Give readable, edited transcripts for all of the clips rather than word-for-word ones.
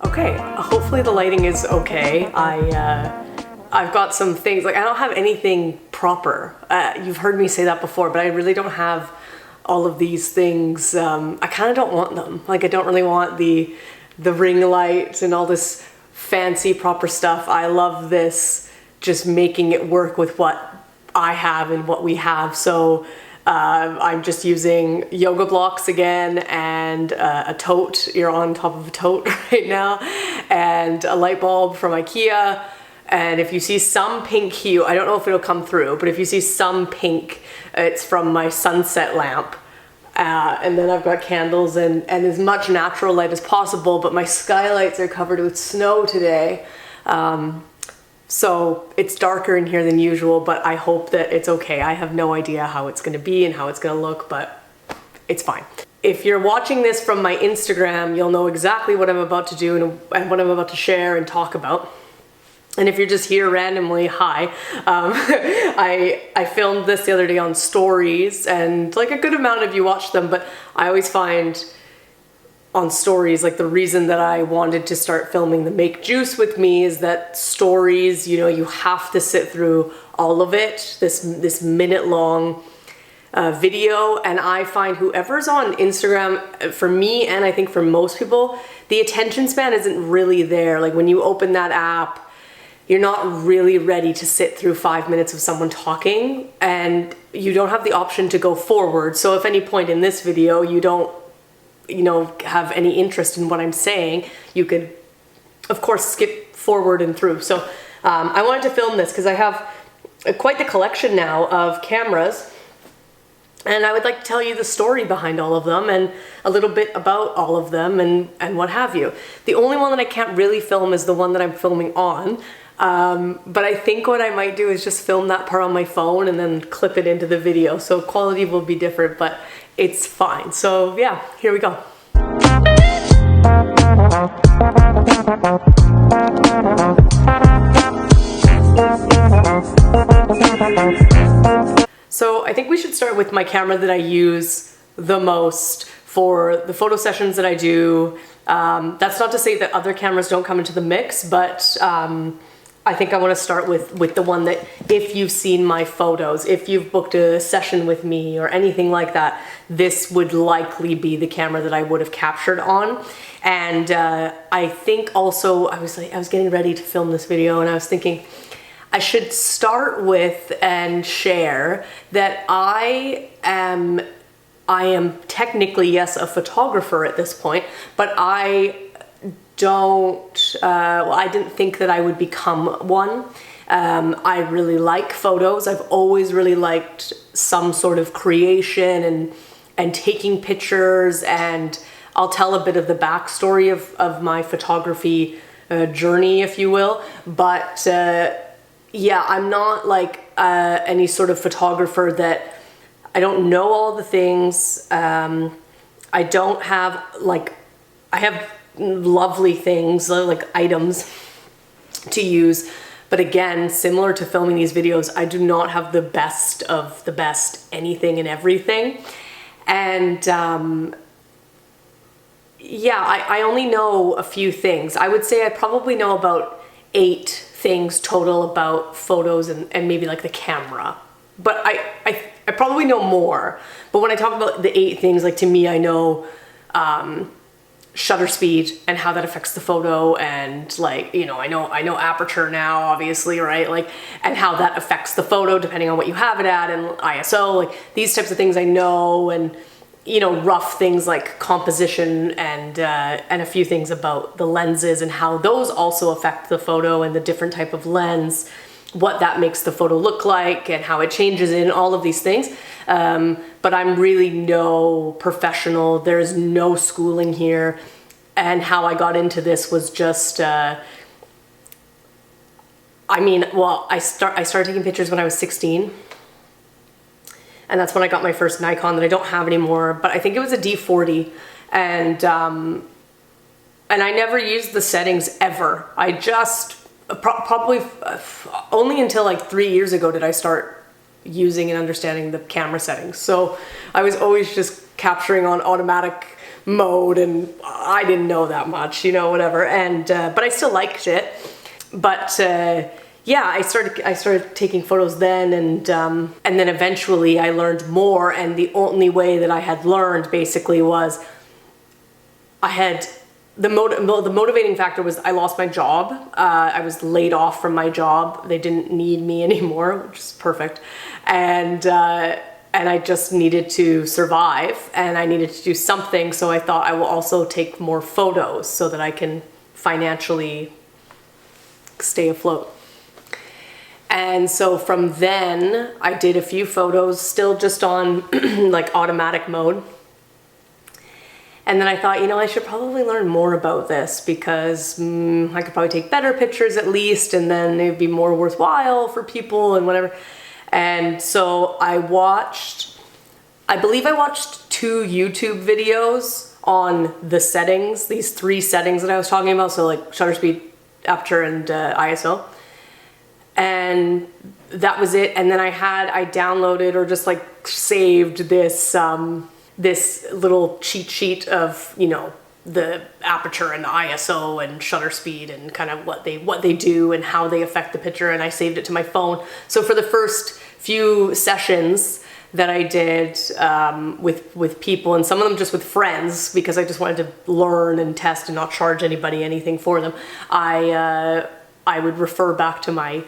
Okay, hopefully the lighting is okay. I've got some things, like I don't have anything proper. You've heard me say that before, but I really don't have all of these things. I kind of don't want them. Like I don't really want the ring light and all this fancy proper stuff. I love this, just making it work with what I have and what we have. So I'm just using yoga blocks again and a tote. You're on top of a tote right now, and a light bulb from IKEA. And if you see some pink hue, I don't know if it'll come through, but if you see some pink, it's from my sunset lamp. And then I've got candles and as much natural light as possible, but my skylights are covered with snow today. So it's darker in here than usual, but I hope that it's okay. I have no idea how it's gonna be and how it's gonna look, but it's fine. If you're watching this from my Instagram, you'll know exactly what I'm about to do and what I'm about to share and talk about. And if you're just here randomly, hi. I filmed this the other day on stories, and like a good amount of you watched them, but I always find on stories, like the reason that I wanted to start filming the Make Juice with me is that stories, you know, you have to sit through all of it, this minute long video, and I find whoever's on Instagram, for me and I think for most people, the attention span isn't really there. Like when you open that app, you're not really ready to sit through 5 minutes of someone talking, and you don't have the option to go forward. So if any point in this video you don't, you know, have any interest in what I'm saying, you could of course skip forward and through. So I wanted to film this because I have quite the collection now of cameras, and I would like to tell you the story behind all of them and a little bit about all of them and what have you. The only one that I can't really film is the one that I'm filming on. But I think what I might do is just film that part on my phone and then clip it into the video. So quality will be different, but it's fine. So yeah, here we go. So I think we should start with my camera that I use the most for the photo sessions that I do. That's not to say that other cameras don't come into the mix, but I think I want to start with the one that, if you've seen my photos, if you've booked a session with me or anything like that, this would likely be the camera that I would have captured on. And I think also I was getting ready to film this video, and I was thinking I should start with and share that I am technically, yes, a photographer at this point, but I didn't think that I would become one. I really like photos. I've always really liked some sort of creation and taking pictures, and I'll tell a bit of the backstory of my photography journey, if you will. But yeah, I'm not like any sort of photographer that, I don't know all the things. I don't have I have lovely things like items to use, but again, similar to filming these videos, I do not have the best of the best anything and everything. And yeah, I only know a few things. I would say I probably know about 8 things total about photos and maybe like the camera, but I probably know more. But when I talk about the 8 things, like to me, I know shutter speed and how that affects the photo, and like, you know, I know aperture now, obviously, right? Like, and how that affects the photo depending on what you have it at, and ISO, like these types of things I know, and you know, rough things like composition and a few things about the lenses and how those also affect the photo, and the different type of lens, what that makes the photo look like and how it changes in all of these things. But I'm really no professional. There's no schooling here. And how I got into this was just, I started taking pictures when I was 16. And that's when I got my first Nikon that I don't have anymore, but I think it was a D40. And I never used the settings ever. I just, probably only until like 3 years ago did I start using and understanding the camera settings. So I was always just capturing on automatic mode, and I didn't know that much, you know, whatever. And but I still liked it. But yeah, I started taking photos then, and then eventually I learned more. And the only way that I had learned basically was the motivating factor was I lost my job. I was laid off from my job. They didn't need me anymore, which is perfect. And I just needed to survive, and I needed to do something. So I thought I will also take more photos so that I can financially stay afloat. And so from then I did a few photos, still just on like automatic mode. And then I thought, you know, I should probably learn more about this, because I could probably take better pictures at least, and then it'd be more worthwhile for people and whatever. And so I believe I watched 2 YouTube videos on the settings, these 3 settings that I was talking about. So like shutter speed, aperture, and ISO. And that was it. And then I downloaded or just like saved this this little cheat sheet of, you know, the aperture and the ISO and shutter speed and kind of what they do and how they affect the picture, and I saved it to my phone. So for the first few sessions that I did with people, and some of them just with friends, because I just wanted to learn and test and not charge anybody anything for them, I would refer back to my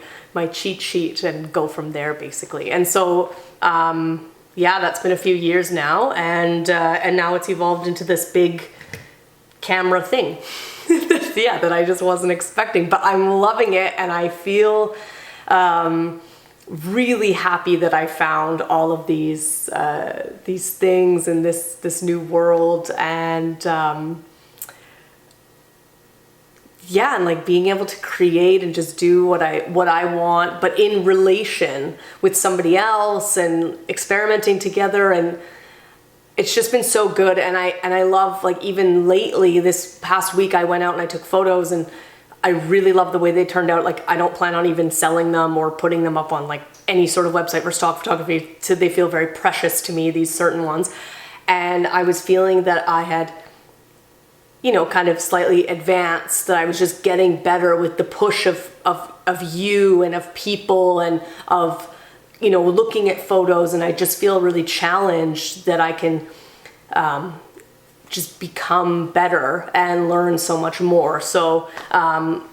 cheat sheet and go from there basically. And so yeah, that's been a few years now, and now it's evolved into this big camera thing. Yeah, that I just wasn't expecting, but I'm loving it, and I feel really happy that I found all of these things in this new world. And yeah, and like being able to create and just do what I want, but in relation with somebody else and experimenting together. And it's just been so good. And I love, like, even lately, this past week, I went out and I took photos, and I really love the way they turned out. Like, I don't plan on even selling them or putting them up on like any sort of website for stock photography. So they feel very precious to me, these certain ones. And I was feeling that I had, you know, kind of slightly advanced, that I was just getting better with the push of you and of people and of, you know, looking at photos. And I just feel really challenged that I can just become better and learn so much more. So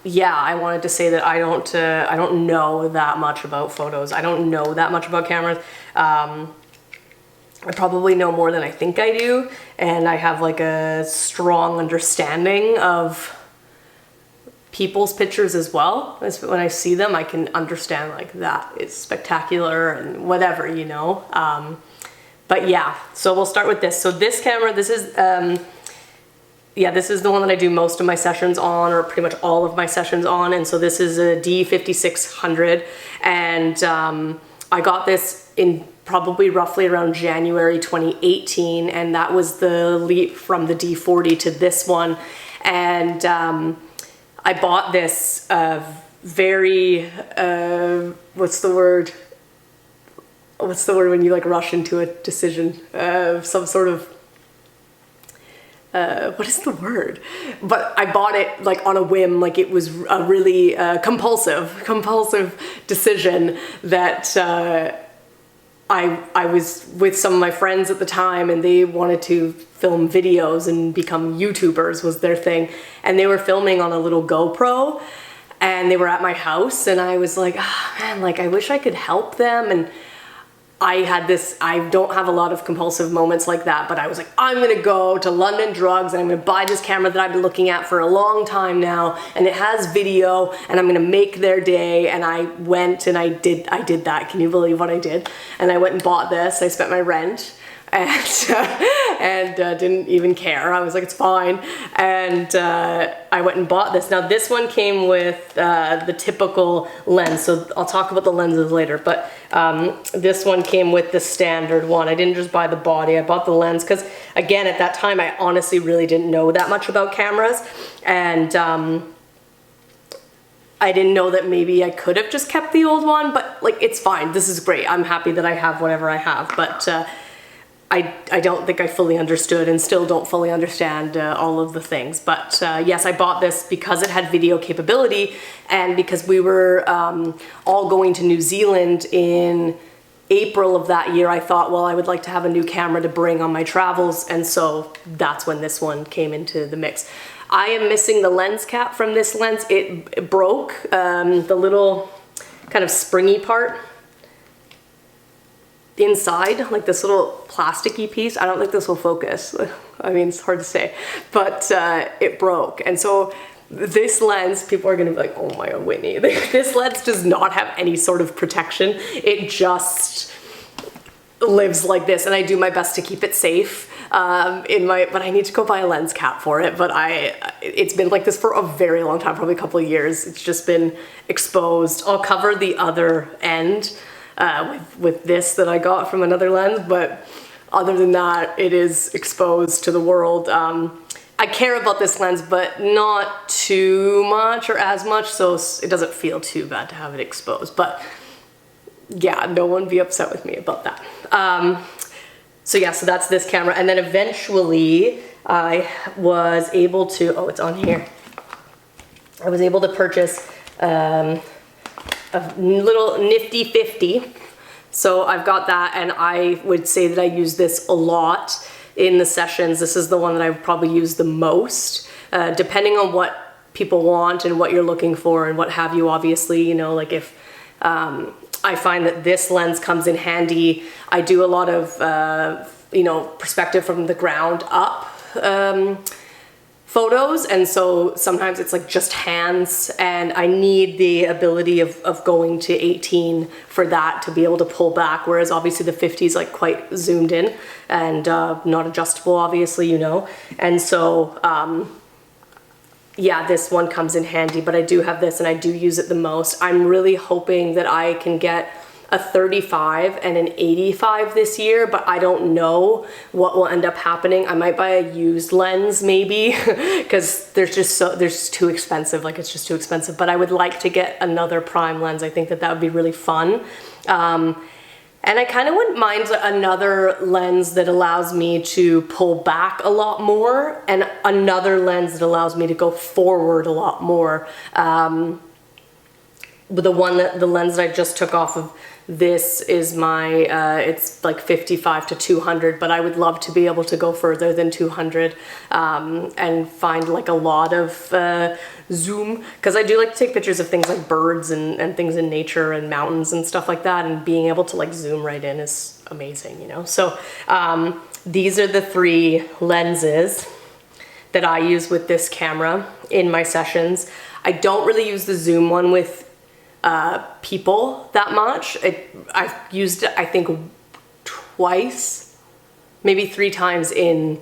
yeah, I wanted to say that I don't know that much about photos. I don't know that much about cameras. I probably know more than I think I do, and I have like a strong understanding of people's pictures as well. When I see them, I can understand like that is spectacular and whatever, you know. But yeah, so we'll start with this. So this camera, this is the one that I do most of my sessions on, or pretty much all of my sessions on. And so this is a D5600, and I got this in probably roughly around January 2018, and that was the leap from the D40 to this one. And I bought this very what's the word when you like rush into a decision, some sort of what is the word? But I bought it like on a whim, like it was a really compulsive decision that I was with some of my friends at the time, and they wanted to film videos and become YouTubers was their thing. And they were filming on a little GoPro, and they were at my house, and I was like, oh, man, like I wish I could help them. And I don't have a lot of compulsive moments like that, but I was like, I'm gonna go to London Drugs and I'm gonna buy this camera that I've been looking at for a long time now, and it has video, and I'm gonna make their day. And I went and I did that. Can you believe what I did? And I went and bought this. I spent my rent and didn't even care. I was like, it's fine. And I went and bought this. Now this one came with the typical lens, so I'll talk about the lenses later, but this one came with the standard one. I didn't just buy the body, I bought the lens, because again, at that time, I honestly really didn't know that much about cameras, and I didn't know that maybe I could have just kept the old one, but like, it's fine. This is great. I'm happy that I have whatever I have, but I don't think I fully understood and still don't fully understand all of the things. But yes, I bought this because it had video capability and because we were all going to New Zealand in April of that year. I thought, well, I would like to have a new camera to bring on my travels, and so that's when this one came into the mix. I am missing the lens cap from this lens. It broke, the little kind of springy part inside, like this little plasticky piece. I don't think this will focus. I mean, it's hard to say, but it broke. And so this lens, people are gonna be like, oh my God, Whitney, this lens does not have any sort of protection. It just lives like this, and I do my best to keep it safe but I need to go buy a lens cap for it. But it's been like this for a very long time, probably a couple of years. It's just been exposed. I'll cover the other end with this that I got from another lens, but other than that, it is exposed to the world. I care about this lens, but not too much or as much, so it doesn't feel too bad to have it exposed. But yeah, no one be upset with me about that. So yeah, so that's this camera. And then eventually I was able to, oh, it's on here. I was able to purchase a little nifty 50. So I've got that, and I would say that I use this a lot in the sessions. This is the one that I probably use the most, depending on what people want and what you're looking for and what have you. Obviously, you know, like if I find that this lens comes in handy. I do a lot of, you know, perspective from the ground up photos, and so sometimes it's like just hands, and I need the ability of going to 18 for that to be able to pull back, whereas obviously the 50 is like quite zoomed in and not adjustable, obviously, you know. And so yeah, this one comes in handy, but I do have this and I do use it the most. I'm really hoping that I can get a 35 and an 85 this year, but I don't know what will end up happening. I might buy a used lens maybe, because there's too expensive, like it's just too expensive. But I would like to get another prime lens. I think that would be really fun. And I kind of wouldn't mind another lens that allows me to pull back a lot more, and another lens that allows me to go forward a lot more. The lens that I just took off of this is my, it's like 55 to 200, but I would love to be able to go further than 200 and find like a lot of zoom, because I do like to take pictures of things like birds and things in nature and mountains and stuff like that, and being able to like zoom right in is amazing, you know. So these are the 3 lenses that I use with this camera in my sessions. I don't really use the zoom one with people that much. I've used it, I think, twice, maybe 3 times in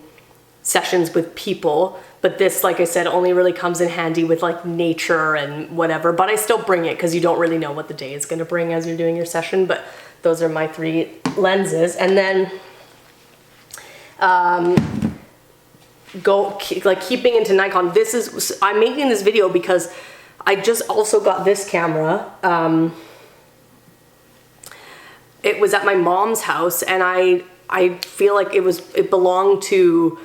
sessions with people, but this, like I said, only really comes in handy with like nature and whatever. But I still bring it because you don't really know what the day is going to bring as you're doing your session. But those are my 3 lenses. And then keeping into Nikon, I'm making this video because I just also got this camera. It was at my mom's house, and I feel like it belonged to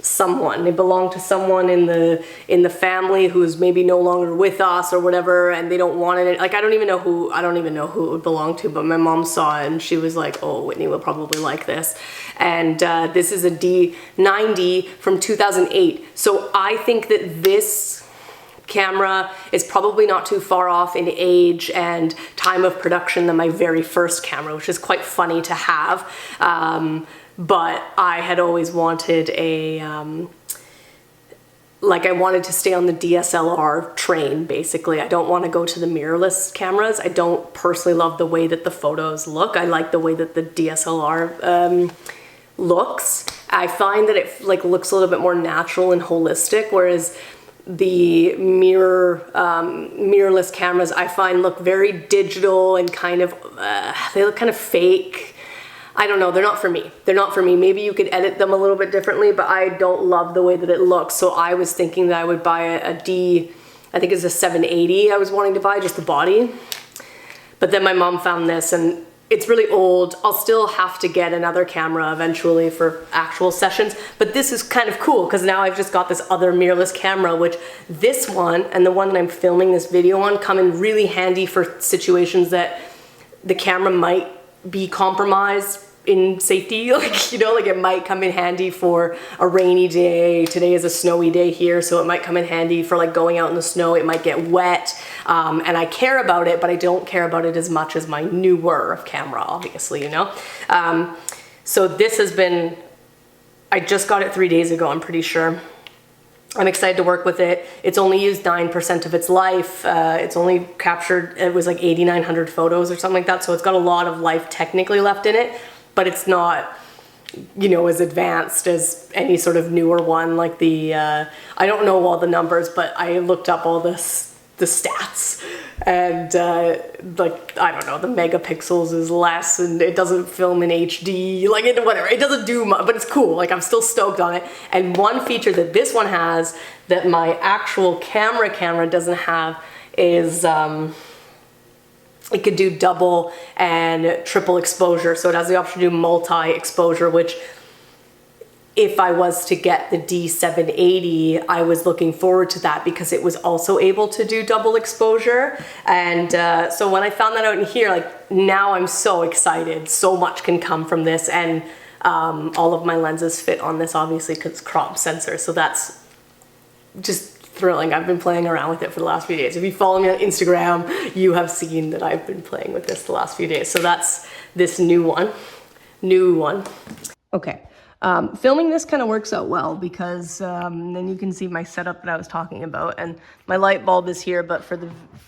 someone. It belonged to someone in the family who's maybe no longer with us or whatever, and they don't want it. Like I don't even know who it would belong to, but my mom saw it and she was like, "Oh, Whitney will probably like this." And this is a D90 from 2008. So I think that this camera is probably not too far off in age and time of production than my very first camera, which is quite funny to have. But I had always wanted I wanted to stay on the DSLR train, basically. I don't want to go to the mirrorless cameras. I don't personally love the way that the photos look. I like the way that the DSLR looks. I find that it looks a little bit more natural and holistic, whereas the mirrorless cameras I find look very digital and kind of they look kind of fake. I don't know, they're not for me. They're not for me. Maybe you could edit them a little bit differently, but I don't love the way that it looks. So I was thinking that I would buy I think it's a 780 I was wanting to buy, just the body. But then my mom found this, and it's really old. I'll still have to get another camera eventually for actual sessions, but this is kind of cool because now I've just got this other mirrorless camera, which this one and the one that I'm filming this video on come in really handy for situations that the camera might be compromised in safety, like, you know, like it might come in handy for a rainy day. Today is a snowy day here, so it might come in handy for like going out in the snow. It might get wet, and I care about it, but I don't care about it as much as my newer camera, obviously, you know. So this has been, I just got it 3 days ago, I'm pretty sure. I'm excited to work with it. It's only used 9% of its life. It's only captured, it was like 8,900 photos or something like that, so it's got a lot of life technically left in it, but it's not, you know, as advanced as any sort of newer one. Like the, I don't know all the numbers, but I looked up all the stats, and like, I don't know, the megapixels is less, and it doesn't film in HD, like whatever, it doesn't do much, but it's cool. Like, I'm still stoked on it. And one feature that this one has that my actual camera doesn't have is, it could do double and triple exposure. So it has the option to do multi-exposure, which if I was to get the D780, I was looking forward to that because it was also able to do double exposure. And so when I found that out in here, like, now I'm so excited. So much can come from this, and all of my lenses fit on this, obviously, because it's crop sensor. So that's just thrilling. I've been playing around with it for the last few days. If you follow me on Instagram, you have seen that I've been playing with this the last few days. So that's this new one. Okay. Filming this kind of works out well because then you can see my setup that I was talking about, and my light bulb is here, but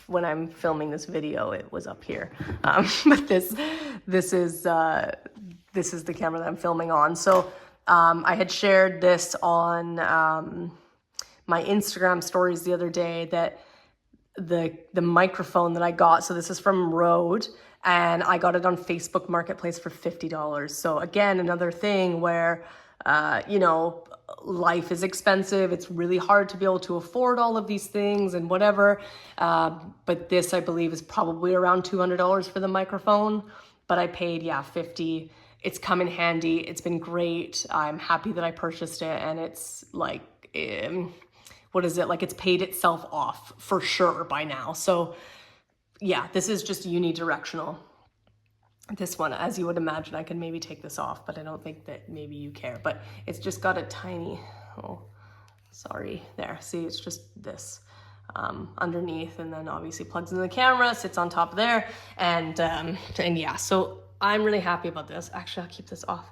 when I'm filming this video, it was up here. But this is the camera that I'm filming on. So I had shared this on my Instagram stories the other day, that the microphone that I got, so this is from Rode, and I got it on Facebook Marketplace for $50. So again, another thing where, you know, life is expensive. It's really hard to be able to afford all of these things and whatever. But this, I believe, is probably around $200 for the microphone, but I paid, yeah, $50. It's come in handy. It's been great. I'm happy that I purchased it, and it's like, what is it? Like, it's paid itself off for sure by now. So yeah, this is just unidirectional. This one, as you would imagine, I can maybe take this off, but I don't think that maybe you care. But it's just got a tiny, oh, sorry, there. See, it's just this underneath, and then obviously plugs into the camera, sits on top there, and yeah, so I'm really happy about this. Actually, I'll keep this off.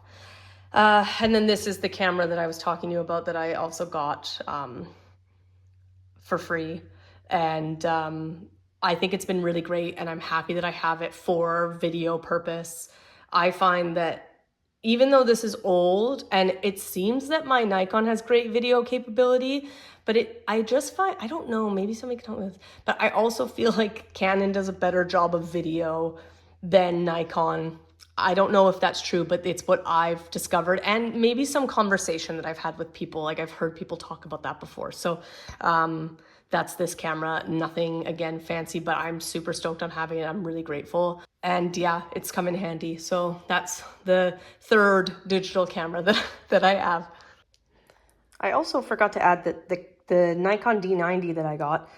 And then this is the camera that I was talking to you about that I also got for free, and I think it's been really great, and I'm happy that I have it for video purpose. I find that even though this is old, and it seems that my Nikon has great video capability, but I just find, I don't know, maybe somebody can tell me this, but I also feel like Canon does a better job of video than Nikon. I don't know if that's true, but it's what I've discovered, and maybe some conversation that I've had with people. Like, I've heard people talk about that before. So that's this camera. Nothing, again, fancy, but I'm super stoked on having it. I'm really grateful. And yeah, it's come in handy. So that's the third digital camera that I have. I also forgot to add that the Nikon D90 that I got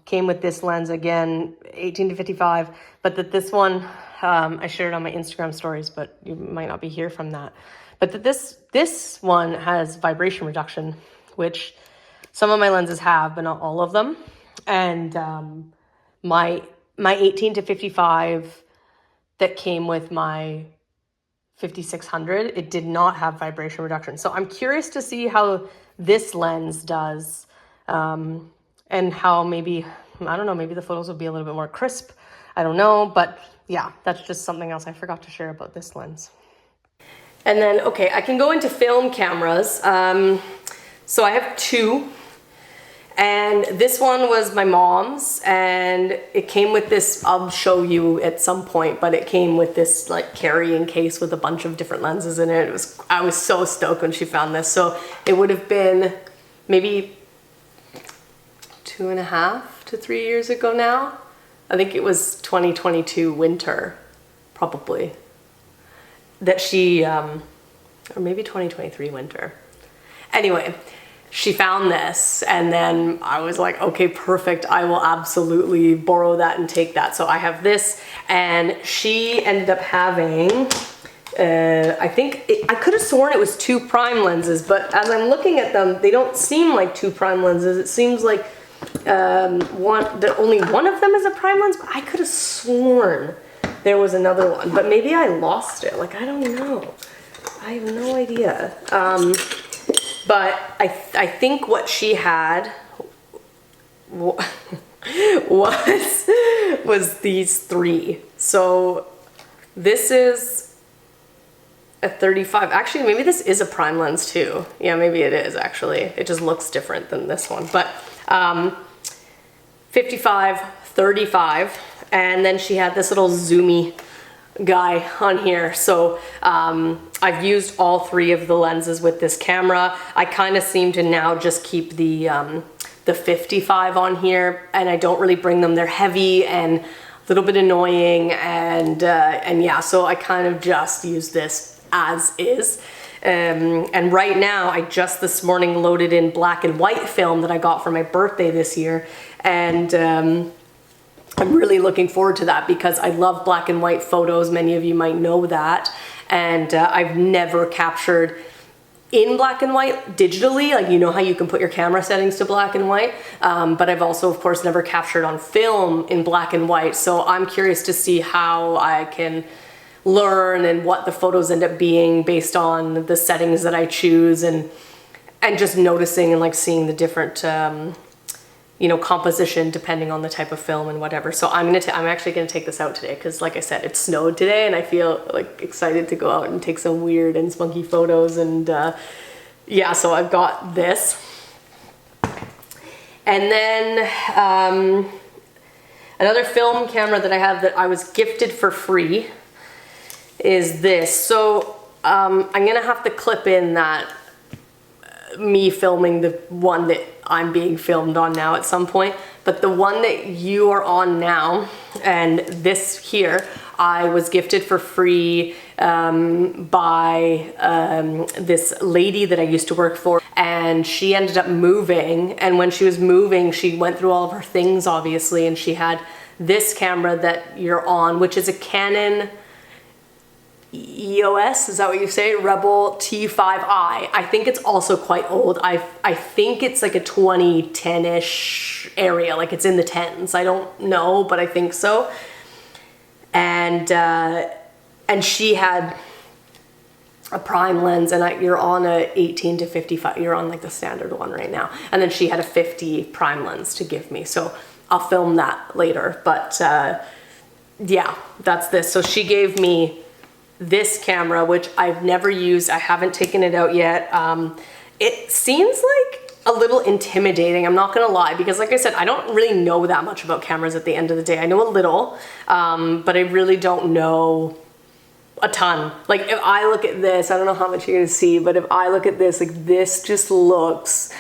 came with this lens, again, 18-55, but that this one, I shared on my Instagram stories, but you might not be here from that. But that this one has vibration reduction, which some of my lenses have, but not all of them. And my 18-55 that came with my 5600, it did not have vibration reduction. So I'm curious to see how this lens does, and how maybe, I don't know, maybe the photos will be a little bit more crisp. I don't know, but yeah, that's just something else I forgot to share about this lens. And then, okay, I can go into film cameras. So I have two, and this one was my mom's, and it came with this, I'll show you at some point, but it came with this like carrying case with a bunch of different lenses in it. I was so stoked when she found this. So it would have been maybe 2.5 to 3 years ago now. I think it was 2022 winter probably, that she, or maybe 2023 winter. Anyway, she found this, and then I was like, okay, perfect. I will absolutely borrow that and take that. So I have this, and she ended up having, I could have sworn it was 2 prime lenses, but as I'm looking at them, they don't seem like 2 prime lenses. It seems like that only one of them is a prime lens, but I could have sworn there was another one, but maybe I lost it. Like, I don't know. I have no idea. But I think what she had was these 3. So this is a 35. Actually, maybe this is a prime lens too. Yeah, maybe it is actually. It just looks different than this one. But 55, 35, and then she had this little zoomy guy on here. So I've used all 3 of the lenses with this camera. I kind of seem to now just keep the 55 on here, and I don't really bring them. They're heavy and a little bit annoying, and yeah, so I kind of just use this as is. And right now, I just this morning loaded in black and white film that I got for my birthday this year, and I'm really looking forward to that because I love black and white photos. Many of you might know that. And I've never captured in black and white digitally, like, you know how you can put your camera settings to black and white, but I've also, of course, never captured on film in black and white. So I'm curious to see how I can learn and what the photos end up being based on the settings that I choose, and just noticing and like seeing the different you know, composition depending on the type of film and whatever. So I'm actually gonna take this out today because, like I said, it snowed today, and I feel like excited to go out and take some weird and spunky photos. And yeah, so I've got this, and then another film camera that I have that I was gifted for free is this. So I'm gonna have to clip in that me filming the one that I'm being filmed on now at some point, but the one that you are on now and this here, I was gifted for free by this lady that I used to work for, and she ended up moving, and when she was moving, she went through all of her things, obviously, and she had this camera that you're on, which is a Canon EOS, is that what you say? Rebel T5i. I think it's also quite old. I think it's like a 2010-ish area, like it's in the 10s. I don't know, but I think so. And she had a prime lens, and you're on a 18 to 55. You're on like the standard one right now. And then she had a 50 prime lens to give me. So I'll film that later. But yeah, that's this. So she gave me this camera, which I've never used. I haven't taken it out yet. It seems like a little intimidating, I'm not gonna lie, because like I said, I don't really know that much about cameras at the end of the day. I know a little, but I really don't know a ton. Like if I look at this, I don't know how much you're gonna see, but if I look at this, like this just looks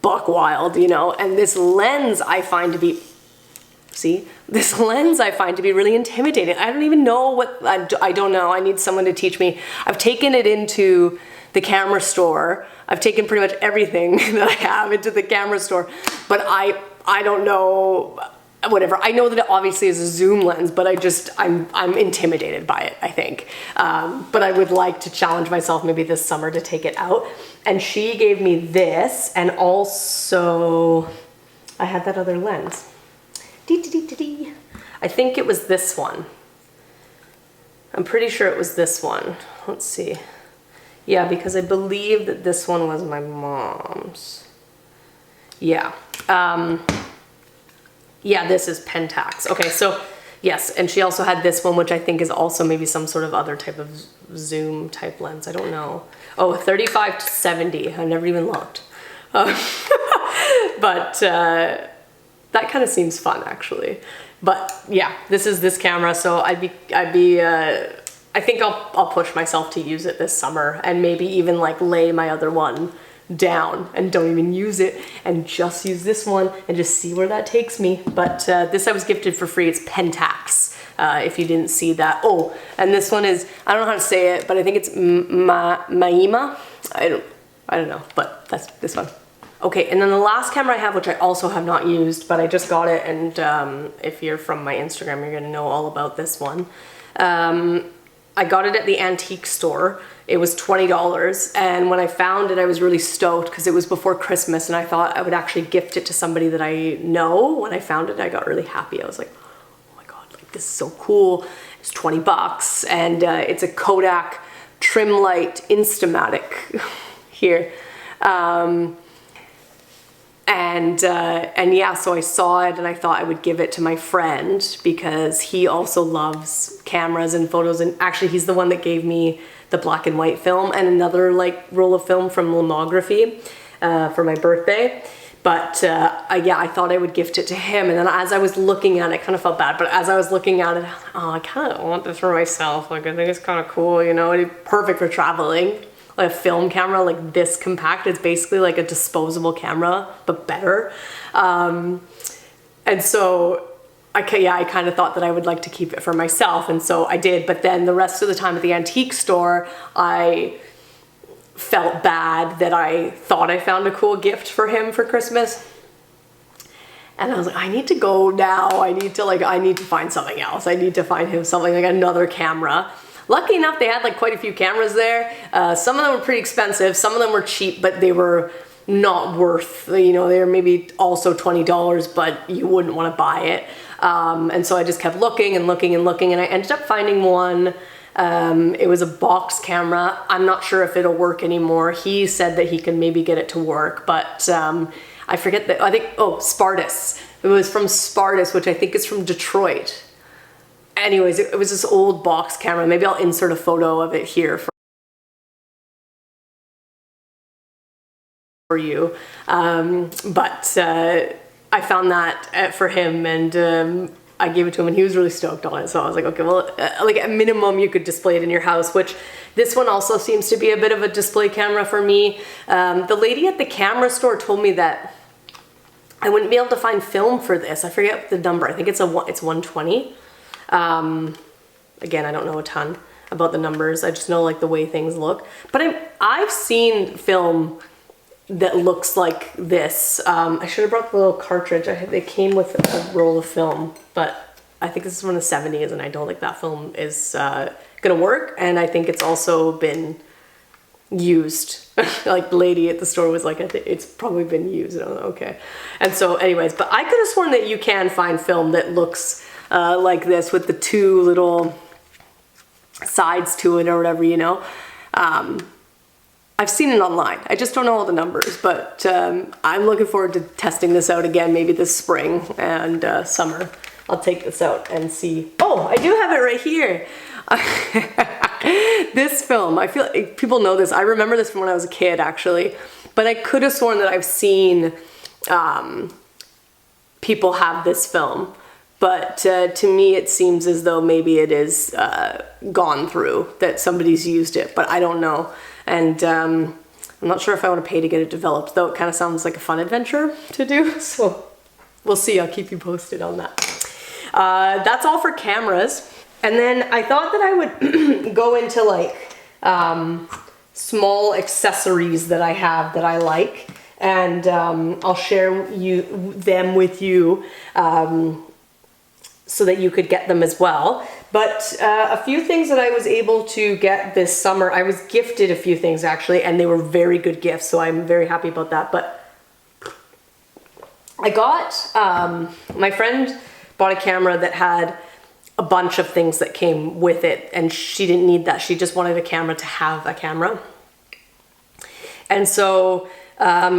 buck wild, you know? And this lens I find to be, this lens I find to be really intimidating. I don't even know what, I don't know. I need someone to teach me. I've taken it into the camera store. I've taken pretty much everything that I have into the camera store, but I don't know, whatever. I know that it obviously is a zoom lens, but I'm intimidated by it, I think. But I would like to challenge myself maybe this summer to take it out. And she gave me this, and also I had that other lens. I think it was this one. I'm pretty sure it was this one. Let's see. Yeah, because I believe that this one was my mom's. Yeah. Yeah, this is Pentax. Okay, so yes, and she also had this one, which I think is also maybe some sort of other type of zoom type lens. I don't know. Oh, 35 to 70. I've never even looked. But that kind of seems fun, actually. But yeah, this is this camera, so I think I'll push myself to use it this summer, and maybe even like lay my other one down and don't even use it and just use this one and just see where that takes me. But this I was gifted for free. It's Pentax, if you didn't see that. Oh, and this one is, I don't know how to say it, but I think it's Maima. I don't know, but that's this one. Okay, and then the last camera I have, which I also have not used, but I just got it, and if you're from my Instagram, you're gonna know all about this one. I got it at the antique store. It was $20, and when I found it, I was really stoked because it was before Christmas, and I thought I would actually gift it to somebody that I know. When I found it, I got really happy. I was like, oh my God, like this is so cool. It's 20 bucks, and it's a Kodak trim light Instamatic here. And yeah, so I saw it and I thought I would give it to my friend because he also loves cameras and photos, and actually he's the one that gave me the black and white film and another like roll of film from Lomography for my birthday. But yeah, I thought I would gift it to him, and then as I was looking at it, I kind of felt bad, but as I was looking at it, oh, I kind of want this for myself. Like, I think it's kind of cool, you know, it'd be perfect for traveling. Like a film camera like this compact. It's basically like a disposable camera, but better. And so I kind of thought that I would like to keep it for myself, and so I did. But then the rest of the time at the antique store, I felt bad that I thought I found a cool gift for him for Christmas. And I was like, I need to go now. I need to find something else. I need to find him something like another camera. Lucky enough, they had like quite a few cameras there. Some of them were pretty expensive. Some of them were cheap, but they were not worth, you know, they were maybe also $20, but you wouldn't want to buy it. And so I just kept looking and looking and looking, and I ended up finding one. It was a box camera. I'm not sure if it'll work anymore. He said that he could maybe get it to work, but I forget that. I think, oh, Spartus. It was from Spartus, which I think is from Detroit. Anyways, it was this old box camera. Maybe I'll insert a photo of it here for you. But I found that for him, and I gave it to him, and he was really stoked on it. So I was like, okay, well, like at minimum you could display it in your house, which this one also seems to be a bit of a display camera for me. The lady at the camera store told me that I wouldn't be able to find film for this. I forget the number. I think it's 120. Again, I don't know a ton about the numbers. I just know like the way things look. But I've seen film that looks like this. I should have brought the little cartridge. They came with a roll of film, but I think this is from the 70s, and I don't think that film is gonna work. And I think it's also been used. Like the lady at the store was like, it's probably been used. I don't know, okay. And so anyways, but I could have sworn that you can find film that looks like this with the two little sides to it or whatever, you know. I've seen it online. I just don't know all the numbers, but I'm looking forward to testing this out again, maybe this spring and summer. I'll take this out and see. Oh, I do have it right here. This film, I feel like people know this. I remember this from when I was a kid, actually, but I could have sworn that I've seen people have this film. But to me, it seems as though maybe it is gone through, that somebody's used it, but I don't know. And I'm not sure if I want to pay to get it developed, though it kind of sounds like a fun adventure to do. So we'll see. I'll keep you posted on that. That's all for cameras. And then I thought that I would go into like small accessories that I have that I like. And I'll share them with you. So that you could get them as well. But a few things that I was able to get this summer, I was gifted a few things actually, and they were very good gifts, so I'm very happy about that. But I got, my friend bought a camera that had a bunch of things that came with it, and she didn't need that. She just wanted a camera to have a camera. And so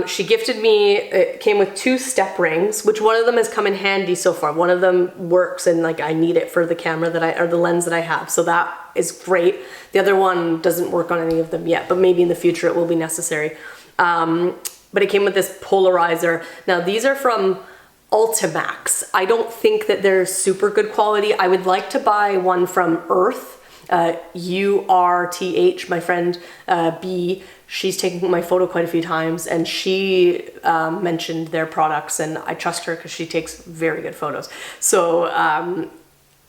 she gifted me, it came with 2 step rings, which one of them has come in handy so far. One of them works and like I need it for the camera or the lens that I have. So that is great. The other one doesn't work on any of them yet, but maybe in the future it will be necessary. But it came with this polarizer. Now these are from Ultimax. I don't think that they're super good quality. I would like to buy one from Earth. URTH, my friend B, she's taken my photo quite a few times, and she mentioned their products, and I trust her because she takes very good photos. So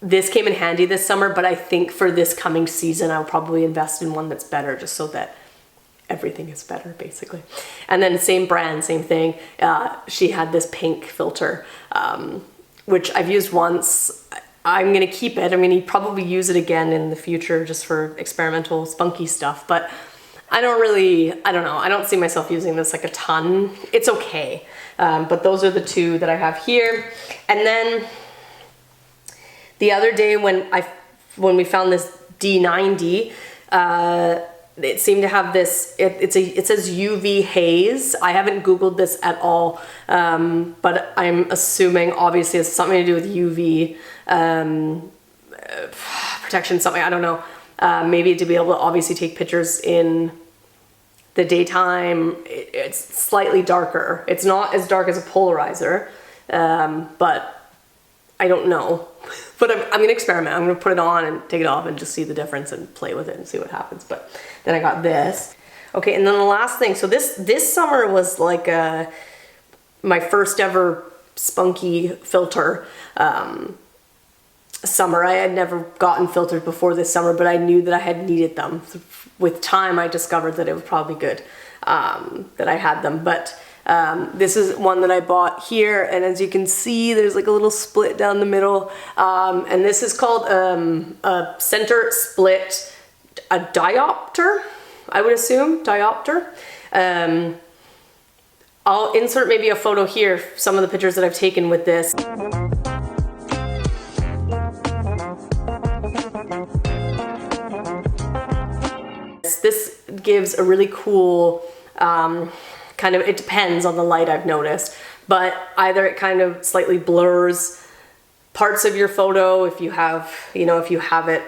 this came in handy this summer, but I think for this coming season, I'll probably invest in one that's better, just so that everything is better, basically. And then same brand, same thing. She had this pink filter, which I've used once. I'm gonna keep it. I'm gonna probably use it again in the future just for experimental spunky stuff, but I don't know. I don't see myself using this like a ton. It's okay. But those are the two that I have here. And then the other day when we found this D90, it seemed to have this, it says UV haze. I haven't Googled this at all, but I'm assuming obviously it's something to do with UV protection, something, I don't know. Maybe to be able to obviously take pictures in the daytime. It's slightly darker. It's not as dark as a polarizer, but I don't know. But I'm gonna experiment. I'm gonna put it on and take it off and just see the difference and play with it and see what happens. But then I got this. Okay, and then the last thing. So this summer was like my first ever spunky filter summer. I had never gotten filters before this summer, but I knew that I had needed them. With time, I discovered that it was probably good that I had them. But this is one that I bought here, and as you can see, there's like a little split down the middle, and this is called a center split, a diopter, I would assume, diopter. I'll insert maybe a photo here, some of the pictures that I've taken with this. This gives a really cool kind of, it depends on the light, I've noticed, but either it kind of slightly blurs parts of your photo. If you have, if you have it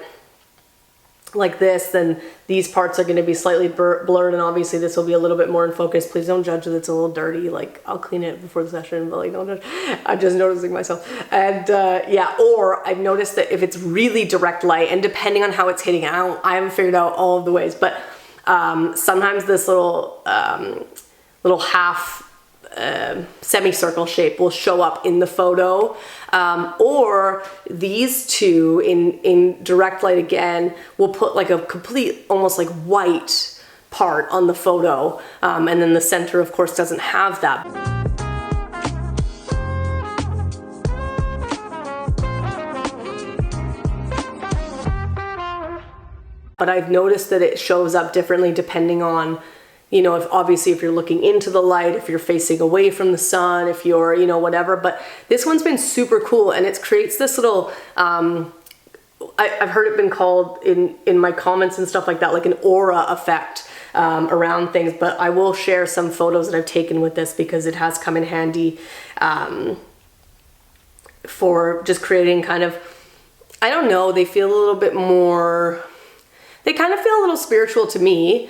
like this, then these parts are going to be slightly blurred, and obviously this will be a little bit more in focus. Please don't judge that it's a little dirty. Like, I'll clean it before the session, but like, don't judge. I'm just noticing myself. And yeah, or I've noticed that if it's really direct light, and depending on how it's hitting out, I haven't figured out all of the ways, but sometimes this little half semicircle shape will show up in the photo, or these two in direct light again will put like a complete, almost like white part on the photo, and then the center of course doesn't have that. But I've noticed that it shows up differently depending on, if you're looking into the light, if you're facing away from the sun, if you're, whatever. But this one's been super cool, and it creates this little, I've heard it been called in my comments and stuff like that, like an aura effect around things. But I will share some photos that I've taken with this because it has come in handy for just creating kind of, I don't know, they feel a little bit more, they kind of feel a little spiritual to me.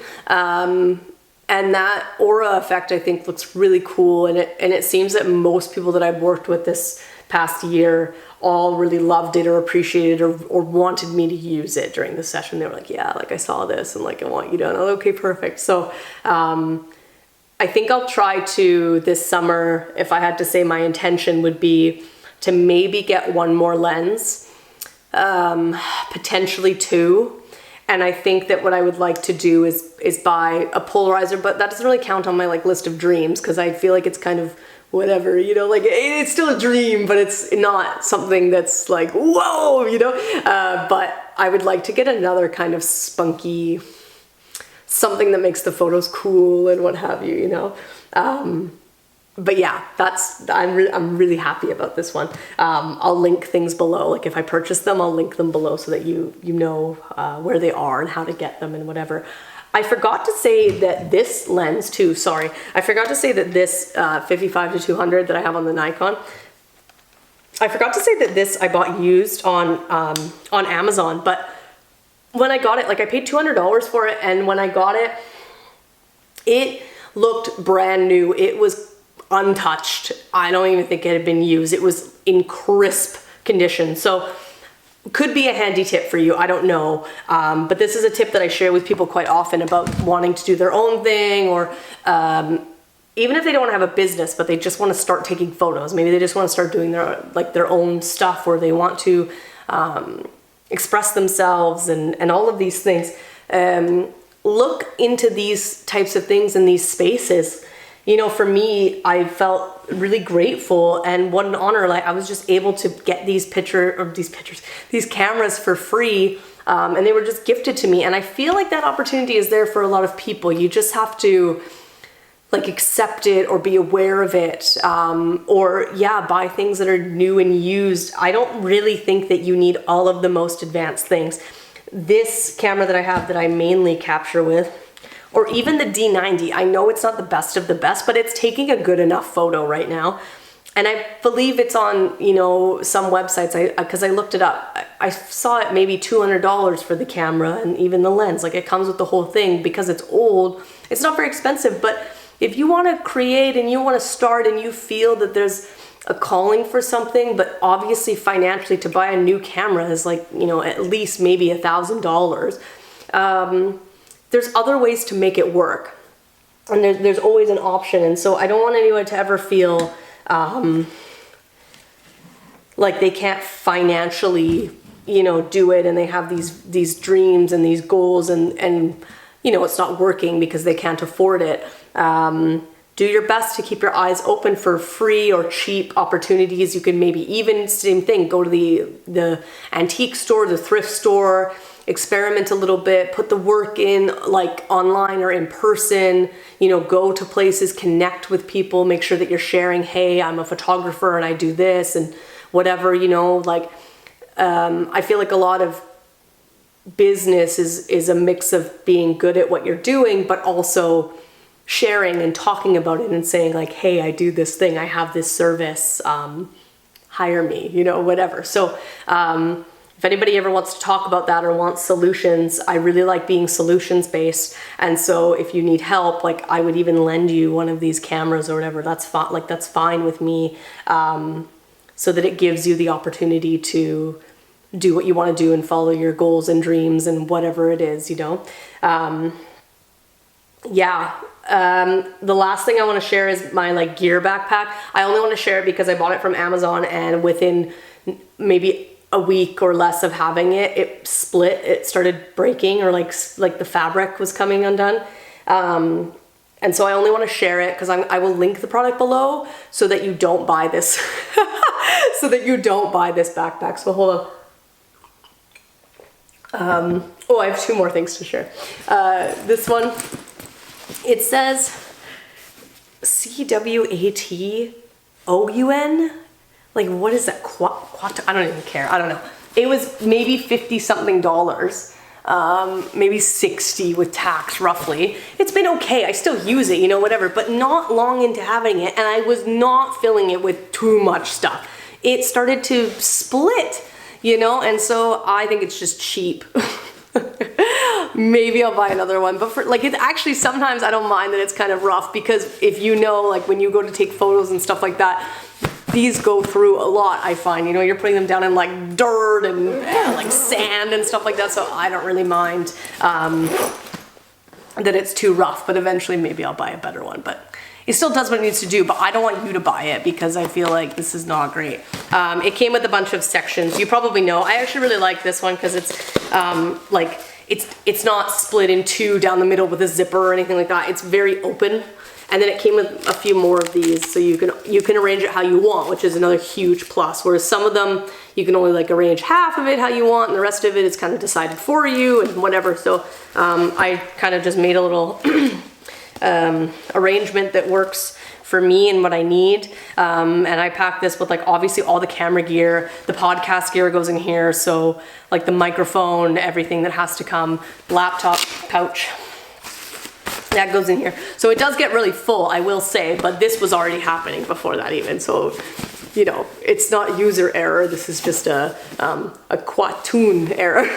And that aura effect, I think, looks really cool. And it seems that most people that I've worked with this past year all really loved it or appreciated it or wanted me to use it during the session. They were like, yeah, like I saw this and like, I want you to. And I'm like, okay, perfect. So I think I'll try to this summer, if I had to say my intention would be to maybe get one more lens, potentially two. And I think that what I would like to do is buy a polarizer, but that doesn't really count on my like list of dreams because I feel like it's kind of whatever, like it's still a dream, but it's not something that's like, whoa, but I would like to get another kind of spunky, something that makes the photos cool and what have you, But yeah, I'm really happy about this one. I'll link things below. Like if I purchase them, I'll link them below so that you know where they are and how to get them and whatever. I forgot to say that this lens too, sorry. I forgot to say that this 55-200 that I have on the Nikon, I forgot to say that this I bought used on Amazon, but when I got it, like I paid $200 for it, and when I got it, it looked brand new. It was untouched. I don't even think it had been used. It was in crisp condition. So could be a handy tip for you. I don't know. But this is a tip that I share with people quite often about wanting to do their own thing, or even if they don't have a business, but they just want to start taking photos. Maybe they just want to start doing their own stuff, where they want to express themselves and all of these things. Look into these types of things in these spaces. You know, for me, I felt really grateful, and what an honor. Like, I was just able to get these cameras for free, and they were just gifted to me. And I feel like that opportunity is there for a lot of people. You just have to like accept it, or be aware of it, or buy things that are new and used. I don't really think that you need all of the most advanced things. This camera that I have that I mainly capture with, or even the D90, I know it's not the best of the best, but it's taking a good enough photo right now. And I believe it's on, you know, some websites, because I looked it up. I saw it maybe $200 for the camera and even the lens. Like, it comes with the whole thing. Because it's old, it's not very expensive. But if you want to create and you want to start, and you feel that there's a calling for something, but obviously financially to buy a new camera is like, you know, at least maybe $1,000. There's other ways to make it work, and there's always an option. And so I don't want anyone to ever feel like they can't financially, you know, do it, and they have these dreams and these goals, and you know, it's not working because they can't afford it. Do your best to keep your eyes open for free or cheap opportunities. You can maybe even, same thing, go to the antique store, the thrift store, experiment a little bit, put the work in, like online or in person, you know, go to places, connect with people, make sure that you're sharing, hey, I'm a photographer and I do this and whatever, you know, like, I feel like a lot of business is a mix of being good at what you're doing, but also sharing and talking about it and saying like, hey, I do this thing, I have this service, hire me, you know, whatever. So, if anybody ever wants to talk about that or wants solutions, I really like being solutions based. And so if you need help, like, I would even lend you one of these cameras or whatever. That's fine. Like, that's fine with me. So that it gives you the opportunity to do what you want to do and follow your goals and dreams and whatever it is, you know? The last thing I want to share is my like gear backpack. I only want to share it because I bought it from Amazon, and within maybe a week or less of having it, it split. It started breaking, or like the fabric was coming undone. And so I only want to share it because I will link the product below so that you don't buy this, so that you don't buy this backpack. So hold on. I have two more things to share. This one, it says CWATOUN. Like, what is that? I don't even care. I don't know. It was maybe $50 something, maybe 60 with tax roughly. It's been okay. I still use it, you know, whatever, but not long into having it. And I was not filling it with too much stuff. It started to split, you know, and so I think it's just cheap. Maybe I'll buy another one, but for like, it actually, sometimes I don't mind that it's kind of rough, because if you know, like when you go to take photos and stuff like that, these go through a lot, I find, you know, you're putting them down in like dirt and like sand and stuff like that. So I don't really mind that it's too rough, but eventually maybe I'll buy a better one. But it still does what it needs to do, but I don't want you to buy it because I feel like this is not great. It came with a bunch of sections. You probably know. I actually really like this one because it's like, it's not split in two down the middle with a zipper or anything like that. It's very open. And then it came with a few more of these, so you can arrange it how you want, which is another huge plus. Whereas some of them, you can only like arrange half of it how you want, and the rest of it is kind of decided for you and whatever. So I kind of just made a little arrangement that works for me and what I need. And I packed this with like obviously all the camera gear, the podcast gear goes in here. So like the microphone, everything that has to come, laptop, pouch. That goes in here. So it does get really full, I will say, but this was already happening before that even. So, you know, it's not user error. This is just a Squatoon error.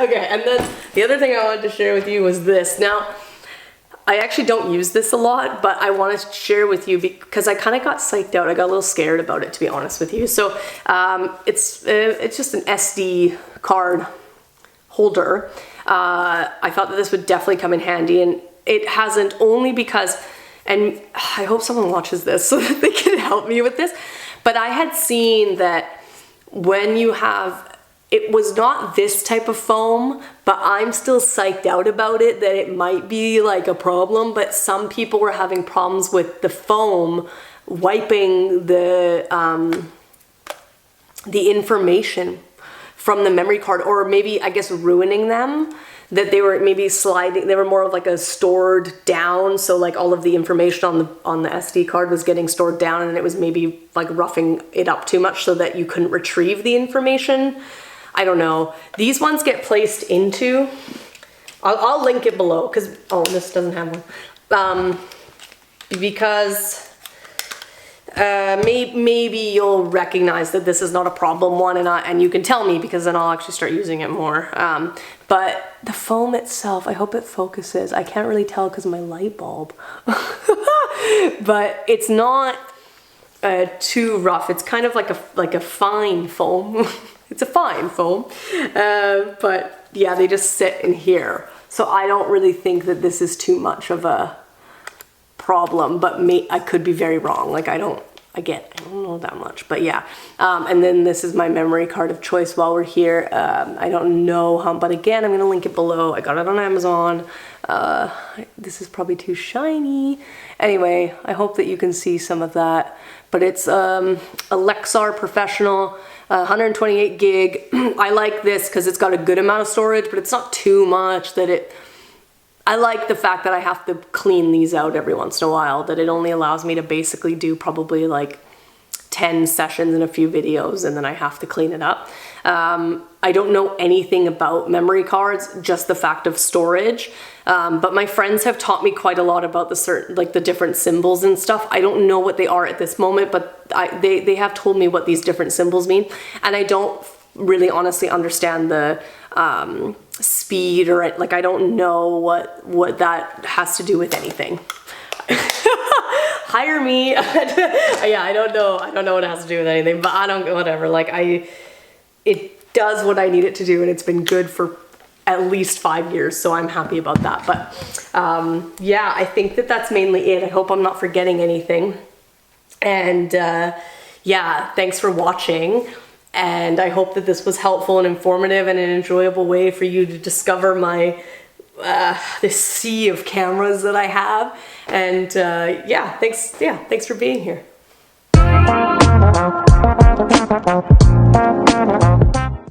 Okay, and then the other thing I wanted to share with you was this. Now, I actually don't use this a lot, but I want to share with you because I kind of got psyched out. I got a little scared about it, to be honest with you. So it's just an SD card holder. I thought that this would definitely come in handy, and it hasn't, only because, and I hope someone watches this so that they can help me with this, but I had seen that when you have, it was not this type of foam, but I'm still psyched out about it that it might be like a problem, but some people were having problems with the foam wiping the information from the memory card, or maybe, I guess, ruining them, that they were maybe sliding, they were more of like a stored down, so like all of the information on the SD card was getting stored down, and it was maybe like roughing it up too much so that you couldn't retrieve the information. I don't know. These ones get placed into, I'll link it below, because, oh, this doesn't have one. Because maybe you'll recognize that this is not a problem one, and you can tell me, because then I'll actually start using it more. But the foam itself, I hope it focuses. I can't really tell because of my light bulb. But it's not too rough. It's kind of like a fine foam. It's a fine foam. But yeah, they just sit in here. So I don't really think that this is too much of a problem, but I could be very wrong. Like I don't know that much, but yeah. And then this is my memory card of choice while we're here. I don't know how, but again, I'm gonna link it below. I got it on Amazon. This is probably too shiny. Anyway, I hope that you can see some of that, but it's a Lexar Professional, 128 gig. I like this because it's got a good amount of storage, but it's not too much that I like the fact that I have to clean these out every once in a while, that it only allows me to basically do probably like 10 sessions and a few videos, and then I have to clean it up. I don't know anything about memory cards, just the fact of storage. But my friends have taught me quite a lot about the different symbols and stuff. I don't know what they are at this moment, but they have told me what these different symbols mean. And I don't really honestly understand the speed, or like I don't know what that has to do with anything. Hire me. Yeah, I don't know what it has to do with anything, but whatever. Like it does what I need it to do, and it's been good for at least 5 years, so I'm happy about that. But yeah, I think that's mainly it. I hope I'm not forgetting anything. And yeah, thanks for watching. And I hope that this was helpful and informative and an enjoyable way for you to discover my this sea of cameras that I have. And yeah, thanks for being here.